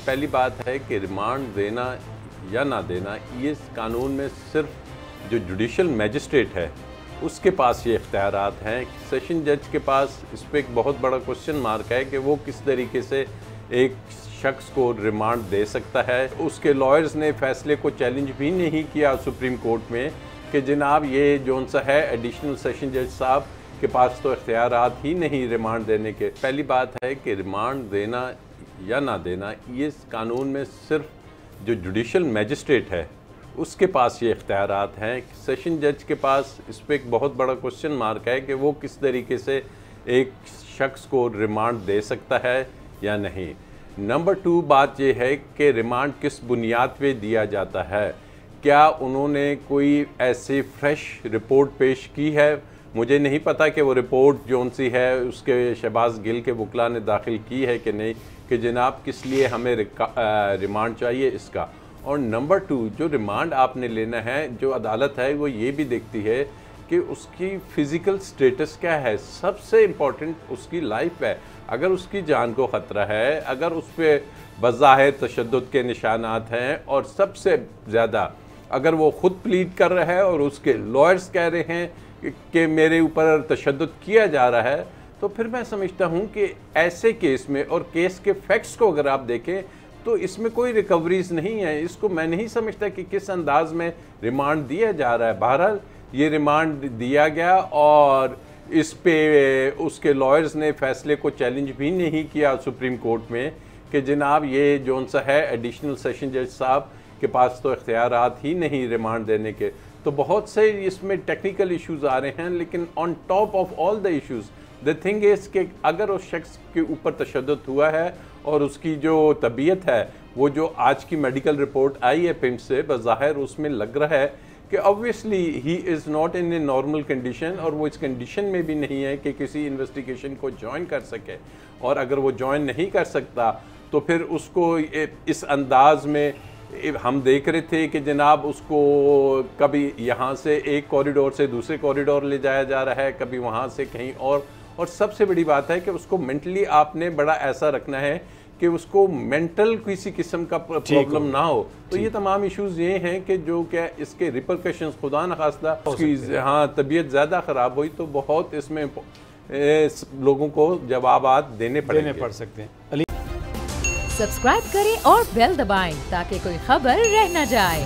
पहली बात है कि रिमांड देना या ना देना ये इस कानून में सिर्फ जो जुडिशल मैजिस्ट्रेट है उसके पास ये इख्तियारात हैं। सेशन जज के पास इस पर एक बहुत बड़ा क्वेश्चन मार्क है कि वो किस तरीके से एक शख्स को रिमांड दे सकता है। उसके लॉयर्स ने फैसले को चैलेंज भी नहीं किया सुप्रीम कोर्ट में कि जनाब ये जोन सा है एडिशनल सेशन जज साहब के पास तो इख्तियारात ही नहीं रिमांड देने के। पहली बात है कि रिमांड देना या ना देना ये इस कानून में सिर्फ जो जुडिशल मैजिस्ट्रेट है उसके पास ये इख्तियारात हैं। सेशन जज के पास इस पर एक बहुत बड़ा क्वेश्चन मार्क है कि वो किस तरीके से एक शख्स को रिमांड दे सकता है या नहीं। नंबर 2 बात ये है कि रिमांड किस बुनियाद पे दिया जाता है। क्या उन्होंने कोई ऐसी फ्रेश रिपोर्ट पेश की है? मुझे नहीं पता कि वो रिपोर्ट जौन सी है उसके शहबाज गिल के वकला ने दाखिल की है कि नहीं, कि जनाब किस लिए हमें रिमांड चाहिए इसका। और नंबर 2 जो रिमांड आपने लेना है, जो अदालत है वो ये भी देखती है कि उसकी फ़िज़िकल स्टेटस क्या है। सबसे इम्पॉर्टेंट उसकी लाइफ है। अगर उसकी जान को ख़तरा है, अगर उस पर बज़ाहिर तशद्दुद के निशानात हैं और सबसे ज़्यादा अगर वो ख़ुद प्लीड कर रहा है और उसके लॉयर्स कह रहे हैं कि मेरे ऊपर तशद्दुद किया जा रहा है, तो फिर मैं समझता हूँ कि ऐसे केस में और केस के फैक्ट्स को अगर आप देखें तो इसमें कोई रिकवरीज नहीं है। इसको मैं नहीं समझता कि किस अंदाज में रिमांड दिया जा रहा है। बहरहाल ये रिमांड दिया गया और इस पे उसके लॉयर्स ने फैसले को चैलेंज भी नहीं किया सुप्रीम कोर्ट में कि जनाब ये जोन सा है एडिशनल सेशन जज साहब के पास तो इख्तियारात ही नहीं रिमांड देने के। तो बहुत से इसमें टेक्निकल इश्यूज़ आ रहे हैं, लेकिन on top of all the issues the thing is कि अगर उस शख्स के ऊपर तशद्दुद हुआ है और उसकी जो तबीयत है, वो जो आज की मेडिकल रिपोर्ट आई है पिंड से, बज़ाहिर उसमें लग रहा है कि obviously he is not in a normal condition और वो इस कंडीशन में भी नहीं है कि किसी इन्वेस्टिगेशन को ज्वाइन कर सके। और अगर वो ज्वाइन नहीं कर सकता तो फिर उसको इस अंदाज में हम देख रहे थे कि जनाब उसको कभी यहाँ से एक कॉरिडोर से दूसरे कॉरिडोर ले जाया जा रहा है, कभी वहाँ से कहीं और सबसे बड़ी बात है कि उसको मेंटली आपने बड़ा ऐसा रखना है कि उसको मेंटल किसी किस्म का प्रॉब्लम ना हो। तो ये तमाम इश्यूज़ ये हैं कि जो क्या इसके रिपरकशंस खुदा न खास्ता उसकी तबीयत ज़्यादा ख़राब हुई तो बहुत इसमें लोगों को जवाबात देने पड़ सकते हैं। सब्सक्राइब करें और बेल दबाएं ताकि कोई खबर रह न जाए।